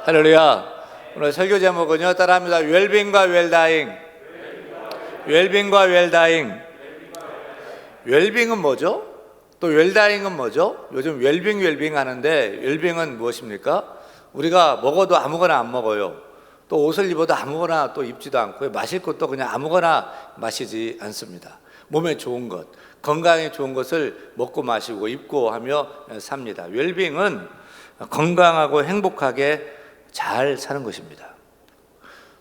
할렐루야. 오늘 설교 제목은요, 따라합니다. 웰빙과 웰다잉. 웰빙과 웰다잉. 웰빙은 뭐죠? 또 웰다잉은 뭐죠? 요즘 웰빙 하는데, 웰빙은 무엇입니까? 우리가 먹어도 아무거나 안 먹어요. 또 옷을 입어도 아무거나 또 입지도 않고요. 마실 것도 그냥 아무거나 마시지 않습니다. 몸에 좋은 것, 건강에 좋은 것을 먹고 마시고 입고 하며 삽니다. 웰빙은 건강하고 행복하게 잘 사는 것입니다.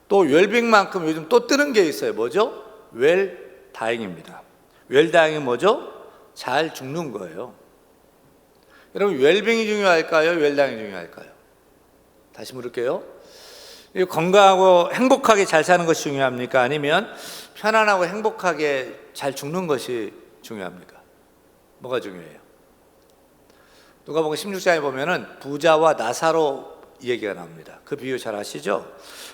또 웰빙만큼 요즘 또 뜨는 게 있어요. 뭐죠? 웰다잉입니다. 웰다잉이 뭐죠? 잘 죽는 거예요. 여러분, 웰빙이 중요할까요? 웰다잉이 중요할까요? 다시 물을게요. 건강하고 행복하게 잘 사는 것이 중요합니까? 아니면 편안하고 행복하게 잘 죽는 것이 중요합니까? 뭐가 중요해요? 누가복음 16장에 보면은 부자와 나사로 얘기가 나옵니다. 그 비유 잘 아시죠?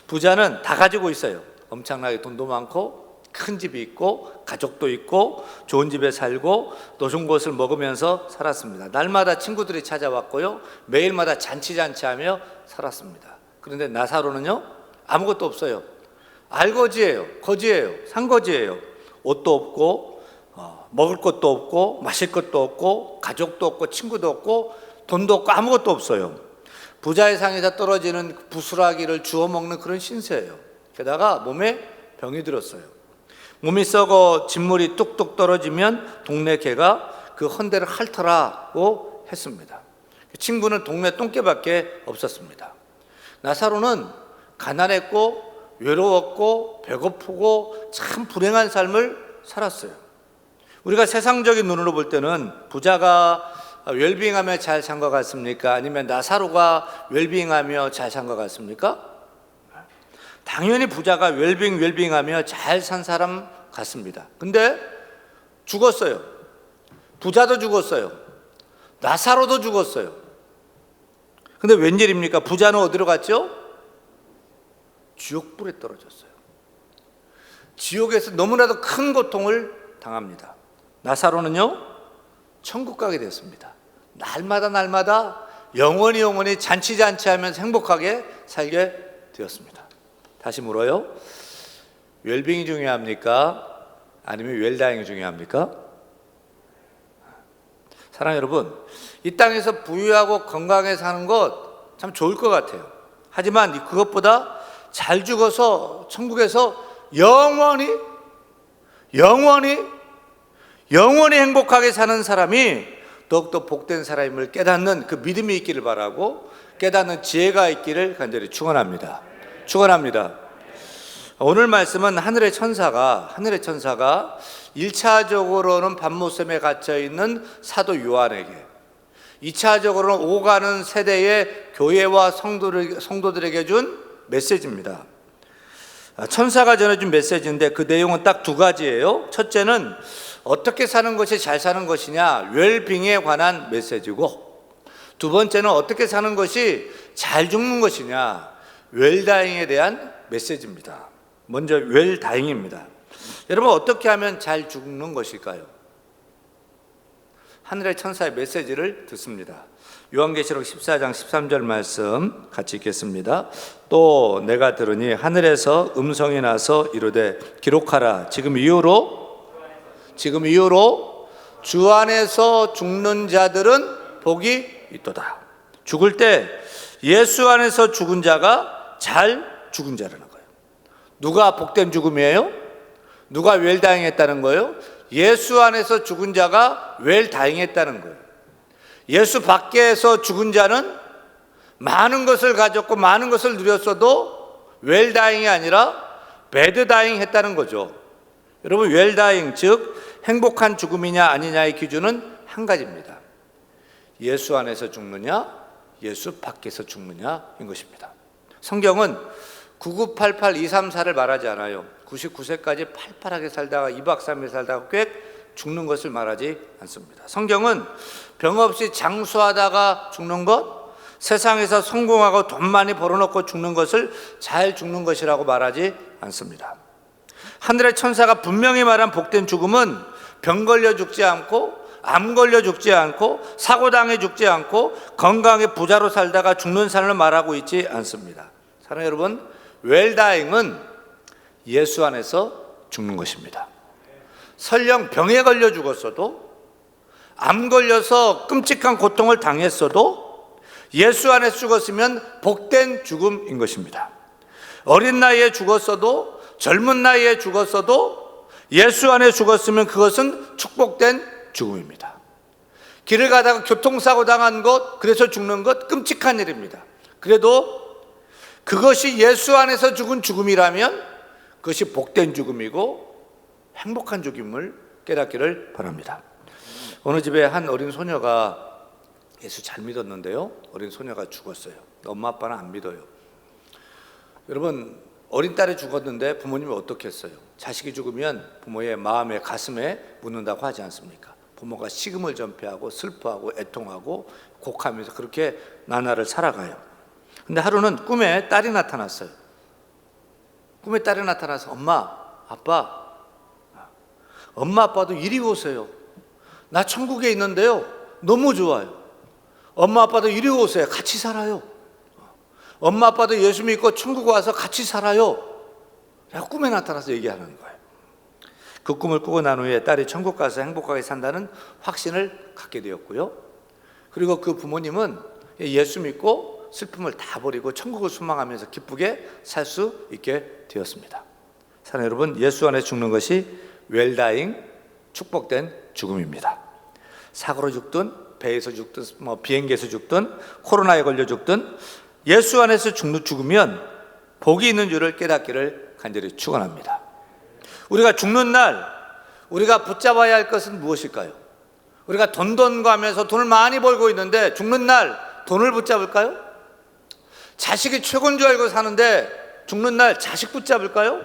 부자는 다 가지고 있어요. 엄청나게 돈도 많고 큰 집이 있고 가족도 있고 좋은 집에 살고 또 좋은 것을 먹으면서 살았습니다. 날마다 친구들이 찾아왔고요, 매일마다 잔치하며 살았습니다. 그런데 나사로는요, 아무것도 없어요. 알거지예요. 거지예요. 산거지예요. 옷도 없고 먹을 것도 없고 마실 것도 없고 가족도 없고 친구도 없고 돈도 없고 아무것도 없어요. 부자의 상에서 떨어지는 부스라기를 주워 먹는 그런 신세예요. 게다가 몸에 병이 들었어요. 몸이 썩어 진물이 뚝뚝 떨어지면 동네 개가 그 헌대를 핥으라고 했습니다. 친구는 동네 똥개밖에 없었습니다. 나사로는 가난했고 외로웠고 배고프고 참 불행한 삶을 살았어요. 우리가 세상적인 눈으로 볼 때는 부자가 웰빙하며 잘 산 것 같습니까? 아니면 나사로가 웰빙하며 잘 산 것 같습니까? 당연히 부자가 웰빙하며 잘 산 사람 같습니다. 근데 죽었어요. 부자도 죽었어요. 나사로도 죽었어요. 근데 웬일입니까? 부자는 어디로 갔죠? 지옥불에 떨어졌어요. 지옥에서 너무나도 큰 고통을 당합니다. 나사로는요, 천국 가게 됐습니다. 날마다 영원히 잔치하면서 행복하게 살게 되었습니다. 다시 물어요. 웰빙이 중요합니까? 아니면 웰다잉이 중요합니까? 사랑하는 여러분, 이 땅에서 부유하고 건강하게 사는 것 참 좋을 것 같아요. 하지만 그것보다 잘 죽어서 천국에서 영원히 행복하게 사는 사람이 더욱더 복된 사람임을 깨닫는 그 믿음이 있기를 바라고, 깨닫는 지혜가 있기를 간절히 축원합니다. 오늘 말씀은 하늘의 천사가 1차적으로는 밤모섬에 갇혀있는 사도 요한에게, 2차적으로는 오가는 세대의 교회와 성도들에게 준 메시지입니다. 천사가 전해준 메시지인데 그 내용은 딱 두 가지예요. 첫째는 어떻게 사는 것이 잘 사는 것이냐, 웰빙에 관한 메시지고, 두 번째는 어떻게 사는 것이 잘 죽는 것이냐, 웰다잉에 대한 메시지입니다. 먼저 웰다잉입니다. 여러분, 어떻게 하면 잘 죽는 것일까요? 하늘의 천사의 메시지를 듣습니다. 요한계시록 14장 13절 말씀 같이 읽겠습니다. 또 내가 들으니 하늘에서 음성이 나서 이르되 기록하라. 지금 이후로 주 안에서 죽는 자들은 복이 있도다. 죽을 때 예수 안에서 죽은 자가 잘 죽은 자라는 거예요. 누가 복된 죽음이에요? 누가 웰다잉했다는 거예요? 예수 안에서 죽은 자가 웰다잉했다는 거예요. 예수 밖에서 죽은 자는 많은 것을 가졌고 많은 것을 누렸어도 웰다잉이 아니라 배드다잉 했다는 거죠. 여러분, 웰다잉, 즉 행복한 죽음이냐 아니냐의 기준은 한 가지입니다. 예수 안에서 죽느냐, 예수 밖에서 죽느냐인 것입니다. 성경은 9988-234를 말하지 않아요. 99세까지 팔팔하게 살다가 2박 3일 살다가 꽤 죽는 것을 말하지 않습니다. 성경은 병 없이 장수하다가 죽는 것, 세상에서 성공하고 돈 많이 벌어놓고 죽는 것을 잘 죽는 것이라고 말하지 않습니다. 하늘의 천사가 분명히 말한 복된 죽음은 병 걸려 죽지 않고 암 걸려 죽지 않고 사고당해 죽지 않고 건강하게 부자로 살다가 죽는 삶을 말하고 있지 않습니다. 사랑하는 여러분, 웰다잉은 예수 안에서 죽는 것입니다. 설령 병에 걸려 죽었어도, 암 걸려서 끔찍한 고통을 당했어도 예수 안에서 죽었으면 복된 죽음인 것입니다. 어린 나이에 죽었어도, 젊은 나이에 죽었어도 예수 안에 죽었으면 그것은 축복된 죽음입니다. 길을 가다가 교통사고 당한 것, 그래서 죽는 것 끔찍한 일입니다. 그래도 그것이 예수 안에서 죽은 죽음이라면 그것이 복된 죽음이고 행복한 죽음을 깨닫기를 바랍니다. 어느 집에 한 어린 소녀가 예수 잘 믿었는데요, 어린 소녀가 죽었어요. 엄마 아빠는 안 믿어요. 여러분, 어린 딸이 죽었는데 부모님이 어떻게 했어요? 자식이 죽으면 부모의 마음에 가슴에 묻는다고 하지 않습니까? 부모가 식음을 전폐하고 슬퍼하고 애통하고 곡하면서 그렇게 나날을 살아가요. 근데 하루는 꿈에 딸이 나타났어요. 꿈에 딸이 나타나서 엄마 아빠도 이리 오세요. 나 천국에 있는데요, 너무 좋아요. 엄마 아빠도 이리 오세요. 같이 살아요. 엄마 아빠도 예수 믿고 천국 와서 같이 살아요. 꿈에 나타나서 얘기하는 거예요. 그 꿈을 꾸고 난 후에 딸이 천국 가서 행복하게 산다는 확신을 갖게 되었고요. 그리고 그 부모님은 예수 믿고 슬픔을 다 버리고 천국을 소망하면서 기쁘게 살 수 있게 되었습니다. 사랑하는 여러분, 예수 안에 죽는 것이 웰다잉, 축복된 죽음입니다. 사고로 죽든 배에서 죽든 비행기에서 죽든 코로나에 걸려 죽든 예수 안에서 죽으면 복이 있는 줄을 깨닫기를 간절히 축원합니다. 우리가 죽는 날 우리가 붙잡아야 할 것은 무엇일까요? 우리가 돈 가면서 돈을 많이 벌고 있는데 죽는 날 돈을 붙잡을까요? 자식이 최고인 줄 알고 사는데 죽는 날 자식 붙잡을까요?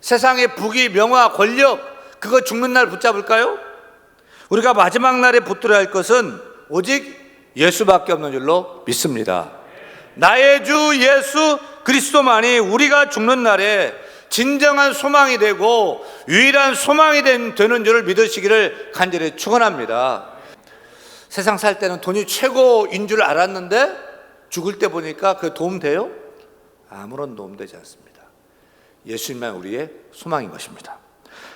세상의 부귀, 명화, 권력, 그거 죽는 날 붙잡을까요? 우리가 마지막 날에 붙들어야 할 것은 오직 예수밖에 없는 줄로 믿습니다. 나의 주 예수 그리스도만이 우리가 죽는 날에 진정한 소망이 되고 유일한 소망이 되는 줄을 믿으시기를 간절히 축원합니다. 세상 살 때는 돈이 최고인 줄 알았는데 죽을 때 보니까 그 도움 돼요? 아무런 도움 되지 않습니다. 예수님만 우리의 소망인 것입니다.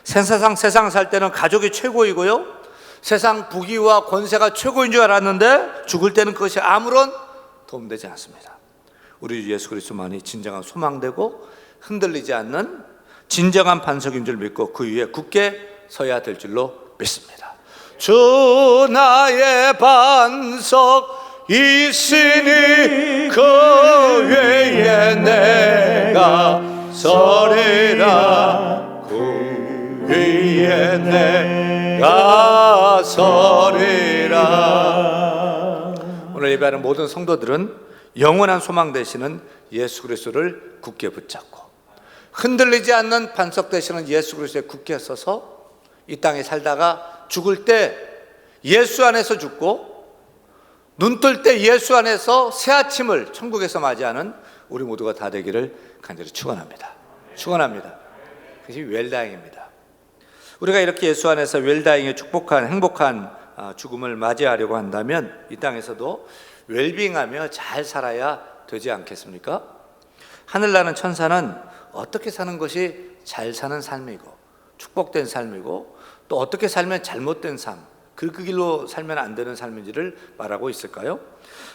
세상 살 때는 가족이 최고이고요, 세상 부귀와 권세가 최고인 줄 알았는데 죽을 때는 그것이 아무런 도움되지 않습니다. 우리 주 예수 그리스도만이 진정한 소망되고 흔들리지 않는 진정한 반석인 줄 믿고 그 위에 굳게 서야 될 줄로 믿습니다. 주 나의 반석 있으니 그 위에 내가 서리라. 그 위에 내가 서리라. 오늘 예배하는 모든 성도들은 영원한 소망 되시는 예수 그리스도를 굳게 붙잡고 흔들리지 않는 반석 되시는 예수 그리스도에 굳게 서서 이 땅에 살다가 죽을 때 예수 안에서 죽고 눈 뜰 때 예수 안에서 새 아침을 천국에서 맞이하는 우리 모두가 다 되기를 간절히 축원합니다. 축원합니다. 그것이 웰다잉입니다. 우리가 이렇게 예수 안에서 웰다잉의 축복한 행복한 죽음을 맞이하려고 한다면 이 땅에서도 웰빙하며 잘 살아야 되지 않겠습니까? 하늘나는 천사는 어떻게 사는 것이 잘 사는 삶이고 축복된 삶이고 또 어떻게 살면 잘못된 삶, 그 길로 살면 안 되는 삶인지를 말하고 있을까요?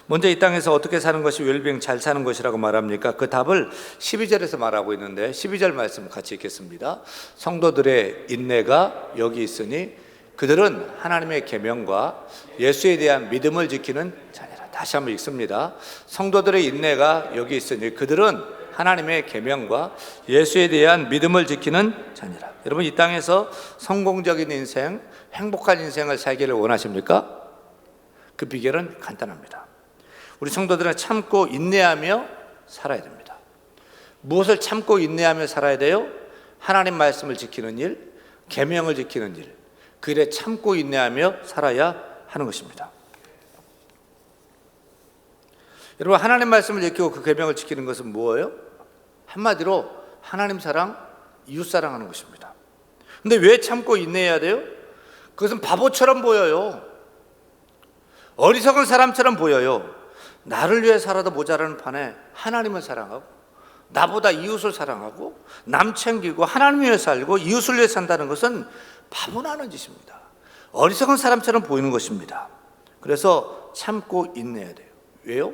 먼저 이 땅에서 어떻게 사는 것이 웰빙 잘 사는 것이라고 말합니까? 그 답을 12절에서 말하고 있는데 12절 말씀 같이 읽겠습니다. 성도들의 인내가 여기 있으니 그들은 하나님의 계명과 예수에 대한 믿음을 지키는 자니라. 다시 한번 읽습니다. 성도들의 인내가 여기 있으니 그들은 하나님의 계명과 예수에 대한 믿음을 지키는 자니라. 여러분, 이 땅에서 성공적인 인생, 행복한 인생을 살기를 원하십니까? 그 비결은 간단합니다. 우리 성도들은 참고 인내하며 살아야 됩니다. 무엇을 참고 인내하며 살아야 돼요? 하나님 말씀을 지키는 일, 계명을 지키는 일, 그 일에 참고 인내하며 살아야 하는 것입니다. 여러분, 하나님 말씀을 지키고 그 계명을 지키는 것은 뭐예요? 한마디로 하나님 사랑, 이웃 사랑하는 것입니다. 근데 왜 참고 인내해야 돼요? 그것은 바보처럼 보여요. 어리석은 사람처럼 보여요. 나를 위해 살아도 모자라는 판에 하나님을 사랑하고, 나보다 이웃을 사랑하고, 남 챙기고, 하나님 위해 살고 이웃을 위해 산다는 것은 바보나는 짓입니다. 어리석은 사람처럼 보이는 것입니다. 그래서 참고 인내해야 돼요. 왜요?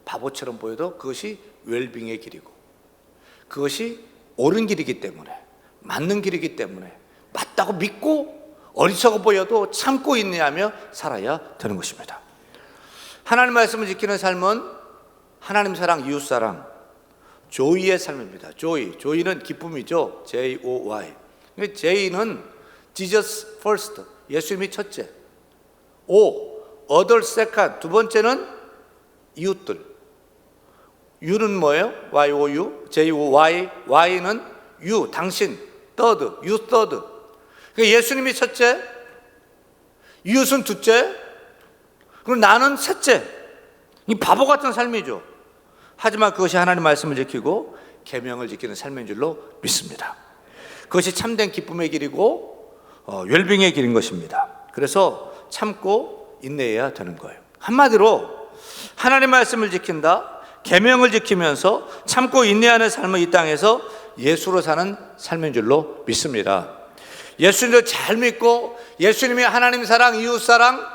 바보처럼 보여도 그것이 웰빙의 길이고, 그것이 옳은 길이기 때문에, 맞는 길이기 때문에 맞다고 믿고 어리석어 보여도 참고 인내하며 살아야 되는 것입니다. 하나님 말씀을 지키는 삶은 하나님 사랑, 이웃 사랑, 조이의 삶입니다. 조이는 기쁨이죠. J-O-Y. J는 Jesus first, 예수님이 첫째. other second, 두 번째는 이웃들. U는 뭐예요? Y-O-U, J-O-Y, Y는 you, 당신, third, you third. 그러니까 예수님이 첫째, 이웃은 둘째, 그리고 나는 셋째. 이 바보 같은 삶이죠. 하지만 그것이 하나님 말씀을 지키고 계명을 지키는 삶인 줄로 믿습니다. 그것이 참된 기쁨의 길이고 웰빙의 길인 것입니다. 그래서 참고 인내해야 되는 거예요. 한마디로 하나님 말씀을 지킨다, 계명을 지키면서 참고 인내하는 삶은 이 땅에서 예수로 사는 삶인 줄로 믿습니다. 예수님을 잘 믿고 예수님이 하나님 사랑, 이웃 사랑,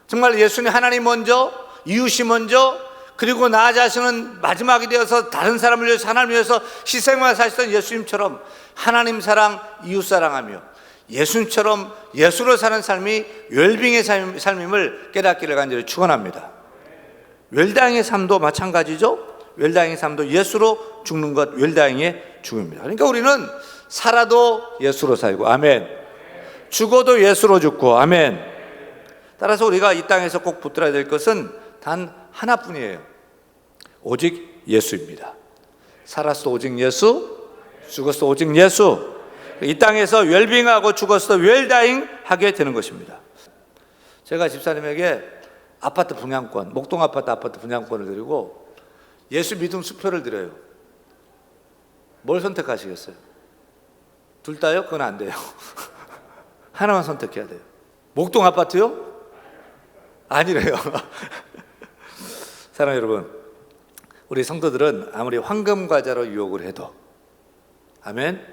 정말 예수님 하나님 먼저, 이웃이 먼저, 그리고 나 자신은 마지막이 되어서 다른 사람을 위해서, 하나님을 위해서 희생만 사시던 예수님처럼 하나님 사랑, 이웃 사랑하며 예수님처럼 예수로 사는 삶이 웰빙의 삶임을 깨닫기를 간절히 축원합니다. 웰다잉의 삶도 마찬가지죠. 웰다잉의 삶도 예수로 죽는 것, 웰다잉의 죽음입니다. 그러니까 우리는 살아도 예수로 살고, 아멘. 죽어도 예수로 죽고, 아멘. 따라서 우리가 이 땅에서 꼭 붙들어야 될 것은 단 하나뿐이에요. 오직 예수입니다. 살았어 오직 예수, 죽었어 오직 예수. 이 땅에서 웰빙하고 죽었어 웰다잉 하게 되는 것입니다. 제가 집사님에게 아파트 분양권, 목동 아파트 분양권을 드리고 예수 믿음 수표를 드려요. 뭘 선택하시겠어요? 둘 다요? 그건 안 돼요. 하나만 선택해야 돼요. 목동 아파트요? 아니래요. 사랑하는 여러분, 우리 성도들은 아무리 황금 과자로 유혹을 해도, 아멘,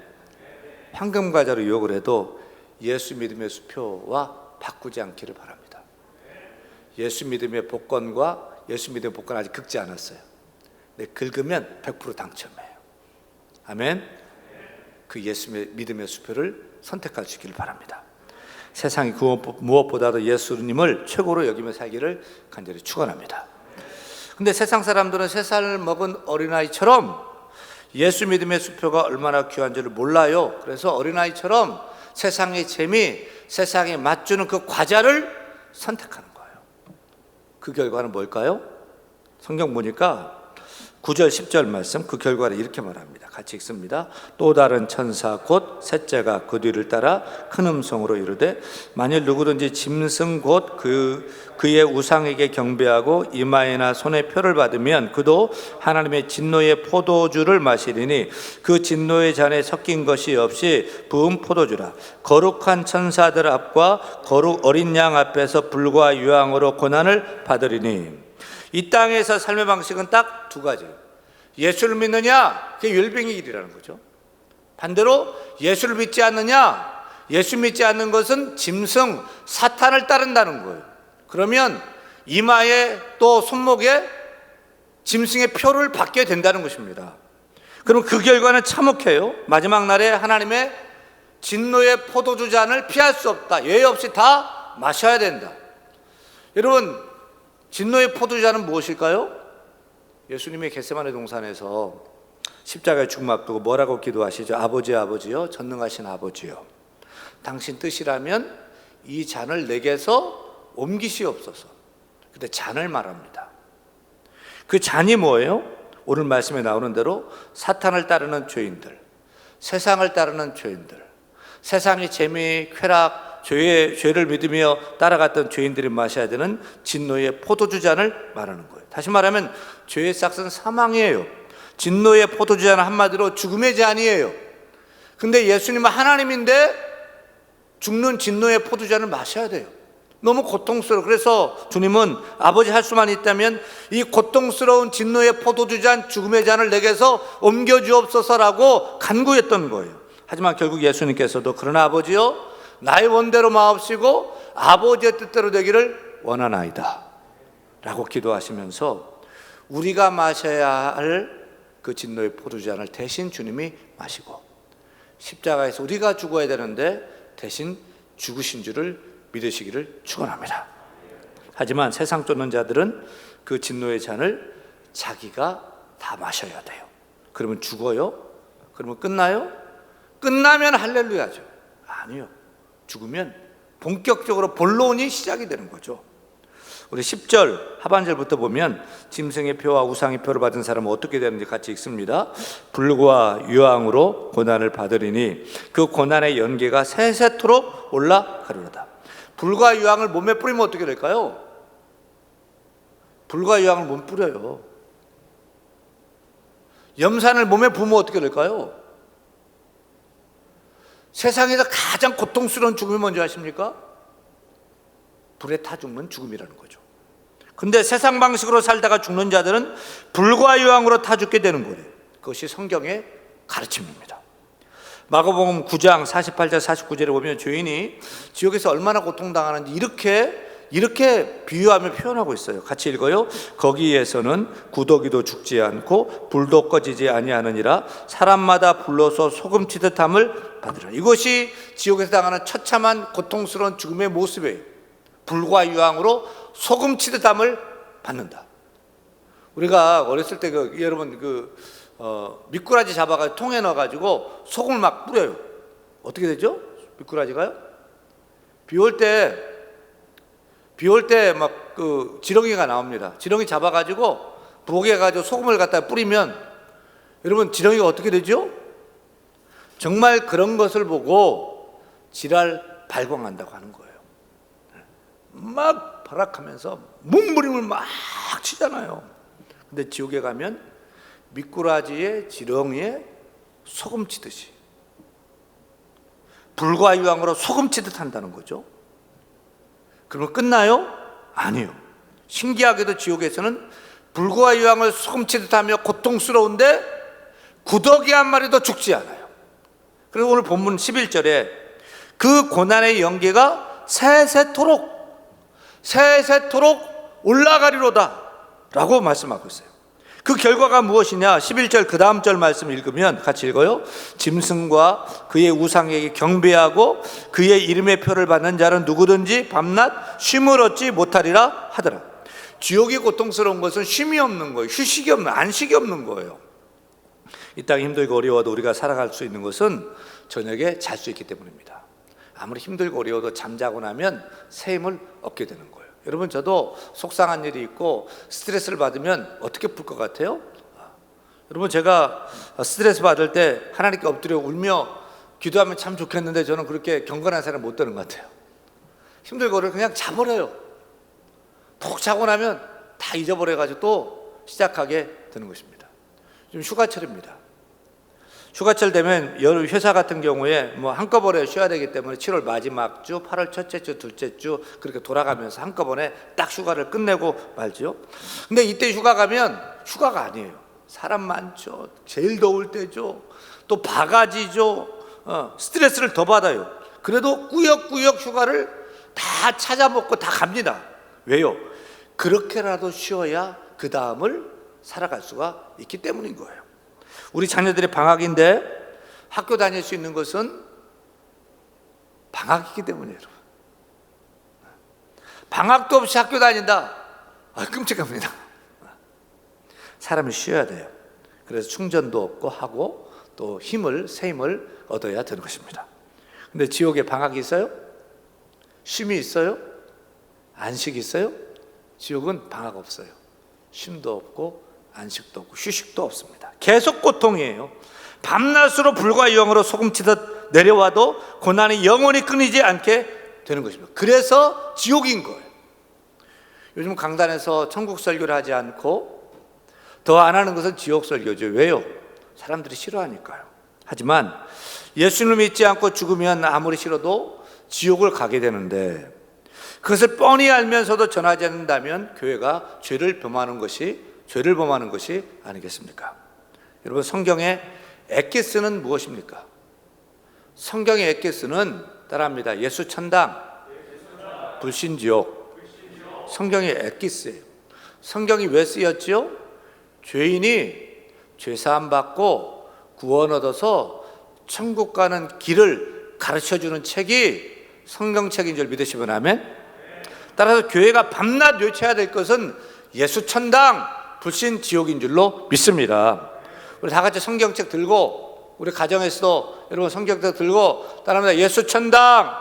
황금 과자로 유혹을 해도 예수 믿음의 수표와 바꾸지 않기를 바랍니다. 예수 믿음의 복권과 예수 믿음의 복권 아직 긁지 않았어요. 근데 긁으면 100% 당첨이에요. 아멘. 그 예수 믿음의 수표를 선택할 수 있기를 바랍니다. 세상이 무엇보다도 예수님을 최고로 여기며 살기를 간절히 축원합니다. 근데 세상 사람들은 3살 먹은 어린아이처럼 예수 믿음의 수표가 얼마나 귀한 줄을 몰라요. 그래서 어린아이처럼 세상의 재미, 세상에 맞추는 그 과자를 선택하는 거예요. 그 결과는 뭘까요? 성경 보니까 9절 10절 말씀, 그 결과를 이렇게 말합니다. 같이 읽습니다. 또 다른 천사 곧 셋째가 그 뒤를 따라 큰 음성으로 이르되 만일 누구든지 짐승 곧 그의 우상에게 경배하고 이마에나 손에 표를 받으면 그도 하나님의 진노의 포도주를 마시리니 그 진노의 잔에 섞인 것이 없이 부은 포도주라. 거룩한 천사들 앞과 거룩 어린 양 앞에서 불과 유황으로 고난을 받으리니. 이 땅에서 삶의 방식은 딱 두 가지예요. 예수를 믿느냐, 그게 웰빙의 길이라는 거죠. 반대로 예수를 믿지 않느냐, 예수 믿지 않는 것은 짐승, 사탄을 따른다는 거예요. 그러면 이마에 또 손목에 짐승의 표를 받게 된다는 것입니다. 그럼 그 결과는 참혹해요. 마지막 날에 하나님의 진노의 포도주 잔을 피할 수 없다. 예외 없이 다 마셔야 된다. 여러분, 진노의 포도주 잔은 무엇일까요? 예수님이 겟세마네 동산에서 십자가의 죽음 앞두고 뭐라고 기도하시죠? 아버지요, 전능하신 아버지요, 당신 뜻이라면 이 잔을 내게서 옮기시옵소서. 근데 잔을 말합니다. 그 잔이 뭐예요? 오늘 말씀에 나오는 대로 사탄을 따르는 죄인들, 세상을 따르는 죄인들, 세상의 재미, 쾌락, 죄를 믿으며 따라갔던 죄인들이 마셔야 되는 진노의 포도주 잔을 말하는 거예요. 다시 말하면 죄의 싹은 사망이에요. 진노의 포도주 잔은 한마디로 죽음의 잔이에요. 근데 예수님은 하나님인데 죽는 진노의 포도주잔을 마셔야 돼요. 너무 고통스러워. 그래서 주님은 아버지 할 수만 있다면 이 고통스러운 진노의 포도주잔, 죽음의 잔을 내게서 옮겨주옵소서라고 간구했던 거예요. 하지만 결국 예수님께서도 그러나 아버지여 나의 원대로 마옵시고 아버지의 뜻대로 되기를 원하나이다 라고 기도하시면서 우리가 마셔야 할 그 진노의 포도주잔을 대신 주님이 마시고 십자가에서 우리가 죽어야 되는데 대신 죽으신 줄을 믿으시기를 축원합니다. 하지만 세상 쫓는 자들은 그 진노의 잔을 자기가 다 마셔야 돼요. 그러면 죽어요? 그러면 끝나요? 끝나면 할렐루야죠. 아니요. 죽으면 본격적으로 본론이 시작이 되는 거죠. 우리 10절 하반절부터 보면 짐승의 표와 우상의 표를 받은 사람은 어떻게 되는지 같이 읽습니다. 불과 유황으로 고난을 받으리니 그 고난의 연계가 세세토록 올라가리로다. 불과 유황을 몸에 뿌리면 어떻게 될까요? 불과 유황을 몸에 뿌려요. 염산을 몸에 부으면 어떻게 될까요? 세상에서 가장 고통스러운 죽음이 뭔지 아십니까? 불에 타 죽는 죽음이라는 거죠. 근데 세상 방식으로 살다가 죽는 자들은 불과 유황으로 타 죽게 되는 거예요. 그것이 성경의 가르침입니다. 마가복음 9장 48절 49절에 보면 죄인이 지옥에서 얼마나 고통당하는지 이렇게 비유하며 표현하고 있어요. 같이 읽어요. 거기에서는 구더기도 죽지 않고 불도 꺼지지 아니하느니라 사람마다 불로서 소금치듯 함을 받으라. 이것이 지옥에서 당하는 처참한 고통스러운 죽음의 모습이에요. 불과 유황으로 소금치듯 함을 받는다. 우리가 어렸을 때 여러분 미꾸라지 잡아가지고 통에 넣어가지고 소금을 막 뿌려요. 어떻게 되죠? 미꾸라지가요? 비 올 때 막 지렁이가 나옵니다. 지렁이 잡아가지고 부엌에 가지고 소금을 갖다 뿌리면 여러분 지렁이가 어떻게 되죠? 정말 그런 것을 보고 지랄 발광한다고 하는 거예요. 막 발악하면서 몸부림을 막 치잖아요. 근데 지옥에 가면 미꾸라지의 지렁이에 소금 치듯이 불과 유황으로 소금 치듯 한다는 거죠. 그러면 끝나요? 아니요. 신기하게도 지옥에서는 불과 유황을 소금 치듯 하며 고통스러운데 구더기 한 마리도 죽지 않아요. 그리고 오늘 본문 11절에 그 고난의 연계가 세세토록 올라가리로다 라고 말씀하고 있어요. 그 결과가 무엇이냐? 11절 그 다음 절 말씀 읽으면 같이 읽어요. 짐승과 그의 우상에게 경배하고 그의 이름의 표를 받는 자는 누구든지 밤낮 쉼을 얻지 못하리라 하더라. 지옥이 고통스러운 것은 쉼이 없는 거예요. 휴식이 없는, 안식이 없는 거예요. 이 땅이 힘들고 어려워도 우리가 살아갈 수 있는 것은 저녁에 잘 수 있기 때문입니다. 아무리 힘들고 어려워도 잠자고 나면 새 힘을 얻게 되는 거예요. 여러분 저도 속상한 일이 있고 스트레스를 받으면 어떻게 풀 것 같아요? 여러분 제가 스트레스 받을 때 하나님께 엎드려 울며 기도하면 참 좋겠는데 저는 그렇게 경건한 사람 못 되는 것 같아요. 힘들고 그냥 자버려요. 푹 자고 나면 다 잊어버려가지고 또 시작하게 되는 것입니다. 지금 휴가철입니다. 휴가철 되면 회사 같은 경우에 한꺼번에 쉬어야 되기 때문에 7월 마지막 주, 8월 첫째 주, 둘째 주 그렇게 돌아가면서 한꺼번에 딱 휴가를 끝내고 말죠. 근데 이때 휴가 가면 휴가가 아니에요. 사람 많죠. 제일 더울 때죠. 또 바가지죠. 스트레스를 더 받아요. 그래도 꾸역꾸역 휴가를 다 찾아먹고 다 갑니다. 왜요? 그렇게라도 쉬어야 그 다음을 살아갈 수가 있기 때문인 거예요. 우리 자녀들이 방학인데 학교 다닐 수 있는 것은 방학이기 때문이에요. 방학도 없이 학교 다닌다? 끔찍합니다. 사람이 쉬어야 돼요. 그래서 충전도 없고 하고 또 새 힘을 얻어야 되는 것입니다. 근데 지옥에 방학이 있어요? 쉼이 있어요? 안식이 있어요? 지옥은 방학 없어요. 쉼도 없고 안식도 없고 휴식도 없습니다. 계속 고통이에요. 밤낮으로 불과 유황으로 소금치듯 내려와도 고난이 영원히 끊이지 않게 되는 것입니다. 그래서 지옥인 거예요. 요즘 강단에서 천국 설교를 하지 않고 더 안 하는 것은 지옥 설교죠. 왜요? 사람들이 싫어하니까요. 하지만 예수님을 믿지 않고 죽으면 아무리 싫어도 지옥을 가게 되는데, 그것을 뻔히 알면서도 전하지 않는다면 교회가 죄를 범하는 것이 아니겠습니까? 여러분, 성경의 에키스는 무엇입니까? 성경의 에키스는 따라합니다. 예수 천당, 불신 지옥. 성경의 에키스예요. 성경이 왜 쓰였지요? 죄인이 죄사함 받고 구원 얻어서 천국 가는 길을 가르쳐주는 책이 성경책인 줄 믿으시면 아멘? 따라서 교회가 밤낮 외쳐야 될 것은 예수 천당, 불신 지옥인 줄로 믿습니다. 우리 다 같이 성경책 들고, 우리 가정에서도 여러분 성경책 들고 따라합니다. 예수 천당,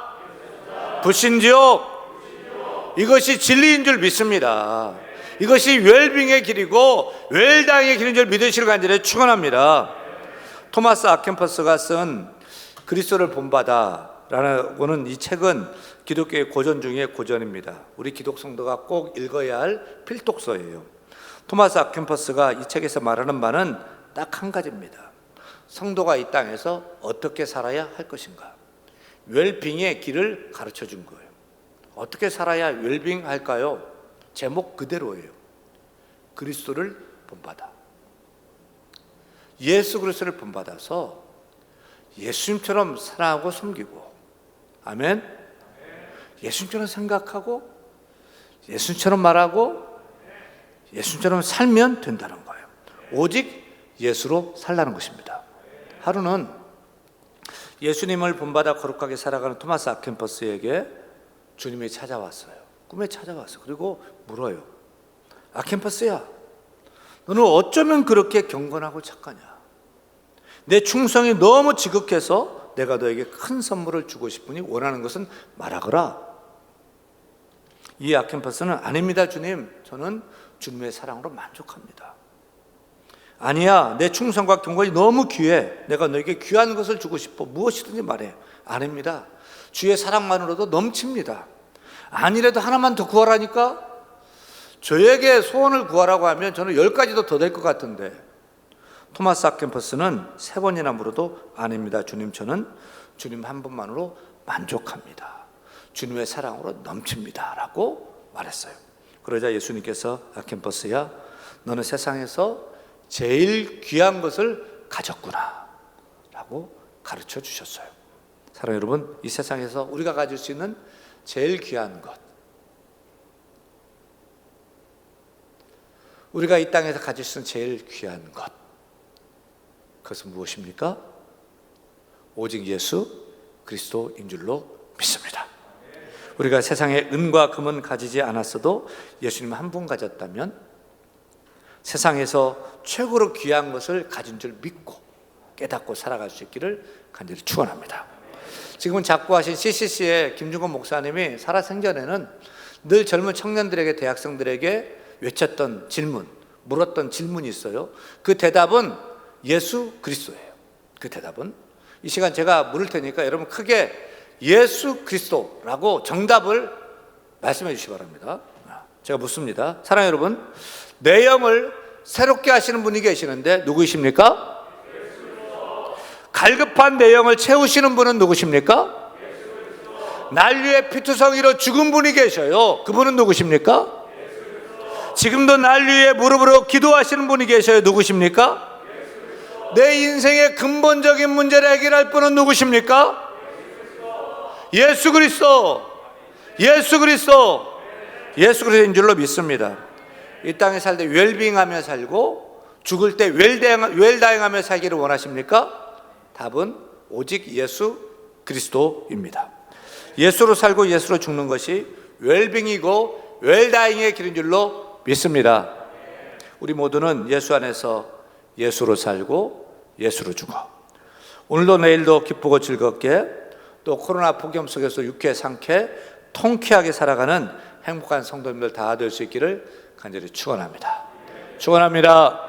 불신 지옥. 이것이 진리인 줄 믿습니다. 이것이 웰빙의 길이고 웰다잉의 길인 줄 믿으시길 간절히 축원합니다. 토마스 아켄퍼스가 쓴 그리스도를 본받아라는 이 책은 기독교의 고전 중에 고전입니다. 우리 기독 성도가 꼭 읽어야 할 필독서예요. 토마스 아켄퍼스가 이 책에서 말하는 바는 딱 한 가지입니다. 성도가 이 땅에서 어떻게 살아야 할 것인가, 웰빙의 길을 가르쳐 준 거예요. 어떻게 살아야 웰빙 할까요? 제목 그대로예요. 그리스도를 본받아. 예수 그리스도를 본받아서 예수님처럼 사랑하고 섬기고, 아멘? 예수님처럼 생각하고 예수님처럼 말하고 예수님처럼 살면 된다는 거예요. 오직 예수로 살라는 것입니다. 하루는 예수님을 본받아 거룩하게 살아가는 토마스 아켄퍼스에게 주님이 찾아왔어요. 꿈에 찾아왔어요. 그리고 물어요. 아켄퍼스야, 너는 어쩌면 그렇게 경건하고 착하냐? 내 충성이 너무 지극해서 내가 너에게 큰 선물을 주고 싶으니 원하는 것은 말하거라. 이 아켄퍼스는 아닙니다, 주님. 저는 주님의 사랑으로 만족합니다. 아니야, 내 충성과 경건이 너무 귀해. 내가 너에게 귀한 것을 주고 싶어. 무엇이든지 말해. 아닙니다. 주의 사랑만으로도 넘칩니다. 아니라도 하나만 더 구하라니까? 저에게 소원을 구하라고 하면 저는 10가지도 더 될 것 같은데. 토마스 아켄퍼스는 3번이나 물어도 아닙니다, 주님. 저는 주님 한 분만으로 만족합니다. 주님의 사랑으로 넘칩니다 라고 말했어요. 그러자 예수님께서 아켄퍼스야, 너는 세상에서 제일 귀한 것을 가졌구나 라고 가르쳐 주셨어요. 사랑하는 여러분, 이 세상에서 우리가 가질 수 있는 제일 귀한 것, 우리가 이 땅에서 가질 수 있는 제일 귀한 것, 그것은 무엇입니까? 오직 예수 그리스도인 줄로 믿습니다. 우리가 세상에 은과 금은 가지지 않았어도 예수님 한 분 가졌다면 세상에서 최고로 귀한 것을 가진 줄 믿고 깨닫고 살아갈 수 있기를 간절히 축원합니다. 지금은 작고하신 CCC의 김중건 목사님이 살아생전에는 늘 젊은 청년들에게, 대학생들에게 외쳤던 질문, 물었던 질문이 있어요. 그 대답은 예수 그리스도예요. 그 대답은, 이 시간 제가 물을 테니까 여러분 크게 예수 그리스도라고 정답을 말씀해 주시기 바랍니다. 제가 묻습니다. 사랑하는 여러분, 내 영을 새롭게 하시는 분이 계시는데 누구이십니까? 갈급한 내 영을 채우시는 분은 누구십니까? 난리의 피투성이로 죽은 분이 계셔요. 그분은 누구십니까? 지금도 난리의 무릎으로 기도하시는 분이 계셔요. 누구십니까? 내 인생의 근본적인 문제를 해결할 분은 누구십니까? 예수 그리스도. 예수 그리스도. 예수 그리스도인 줄로 믿습니다. 이 땅에 살 때 웰빙하며 살고 죽을 때 웰다잉하며 살기를 원하십니까? 답은 오직 예수 그리스도입니다. 예수로 살고 예수로 죽는 것이 웰빙이고 웰다잉의 길인 줄로 믿습니다. 우리 모두는 예수 안에서 예수로 살고 예수로 죽어 오늘도 내일도 기쁘고 즐겁게, 또 코로나 폭염 속에서 유쾌 상쾌 통쾌하게 살아가는 행복한 성도님들 다 될 수 있기를 간절히 축원합니다. 축원합니다.